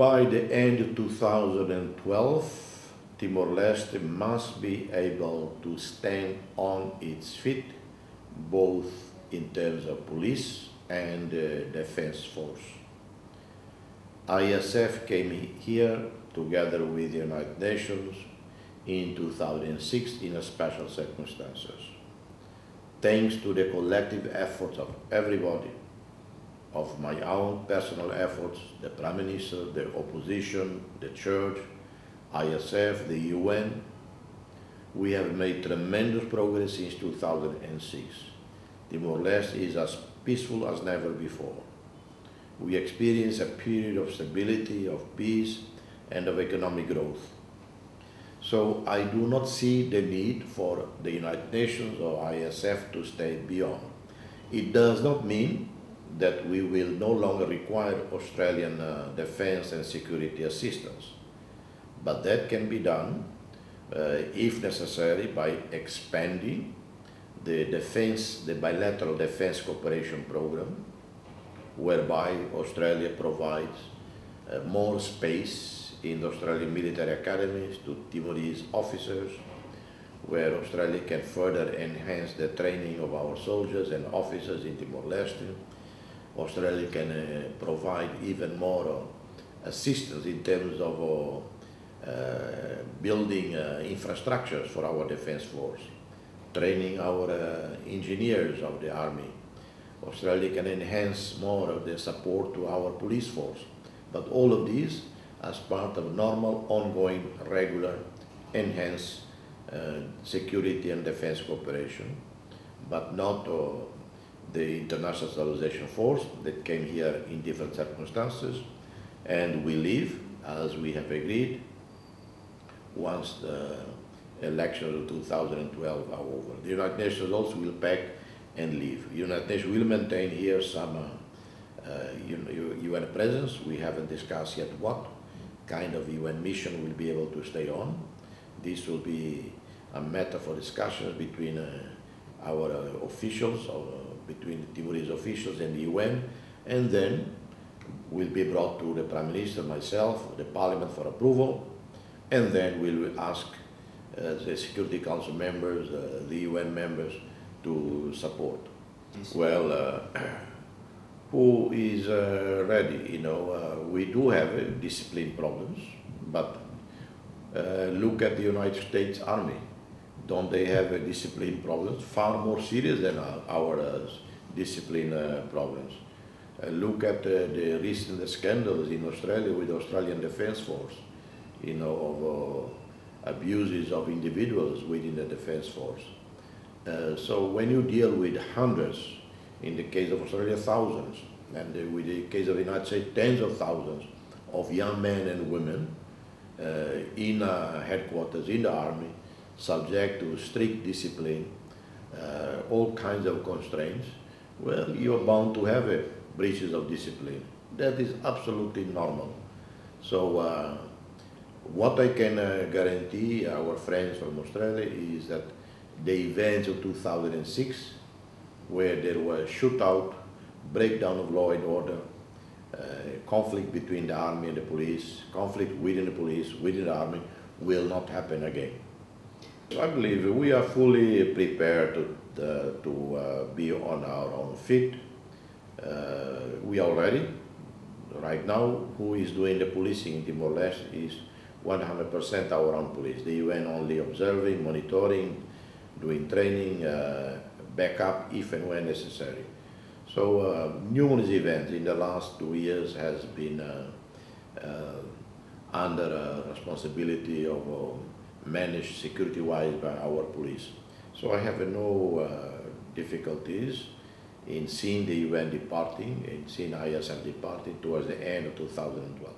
By the end of 2012, Timor-Leste must be able to stand on its feet, both in terms of police and defense force. ISF came here together with the United Nations in 2006 in a special circumstances. Thanks to the collective efforts of everybody, of my own personal efforts, the Prime Minister, the opposition, the Church, ISF, the UN, we have made tremendous progress since 2006. Timor-Leste is as peaceful as never before. We experience a period of stability, of peace, and of economic growth. So I do not see the need for the United Nations or ISF to stay beyond. It does not mean that we will no longer require Australian defense and security assistance. But that can be done, if necessary, by expanding the bilateral defense cooperation program, whereby Australia provides more space in the Australian military academies to Timorese officers, where Australia can further enhance the training of our soldiers and officers in Timor-Leste. Australia can provide even more assistance in terms of building infrastructures for our defense force, training our engineers of the army. Australia can enhance more of the support to our police force. But all of these as part of normal, ongoing, regular, enhanced security and defense cooperation, but not the International Stabilization Force that came here in different circumstances, and we leave, as we have agreed, once the elections of 2012 are over. The United Nations also will pack and leave. The United Nations will maintain here some UN presence. We haven't discussed yet what kind of UN mission will be able to stay on. This will be a matter for discussions between our officials, between the Timorese officials and the UN, and then will be brought to the Prime Minister, myself, the Parliament for approval, and then we will ask the Security Council members, the UN members to support. Yes. Well, who is ready? You know, we do have discipline problems, but look at the United States Army. Don't they have discipline problems far more serious than our discipline problems? Look at the recent scandals in Australia with the Australian Defence Force, you know, of abuses of individuals within the Defence Force. So when you deal with hundreds, in the case of Australia, thousands, and with the case of the United States, tens of thousands of young men and women in headquarters, in the army, subject to strict discipline, all kinds of constraints, well, you're bound to have breaches of discipline. That is absolutely normal. So what I can guarantee our friends from Australia is that the events of 2006, where there was shootout, breakdown of law and order, conflict between the army and the police, conflict within the police, within the army, will not happen again. I believe we are fully prepared to be on our own feet. We are ready. Right now, who is doing the policing in Timor-Leste is 100% our own police. The UN only observing, monitoring, doing training, backup if and when necessary. So numerous events in the last 2 years has been under responsibility of managed security-wise by our police. So I have no difficulties in seeing the UN departing, in seeing ISF departing towards the end of 2012.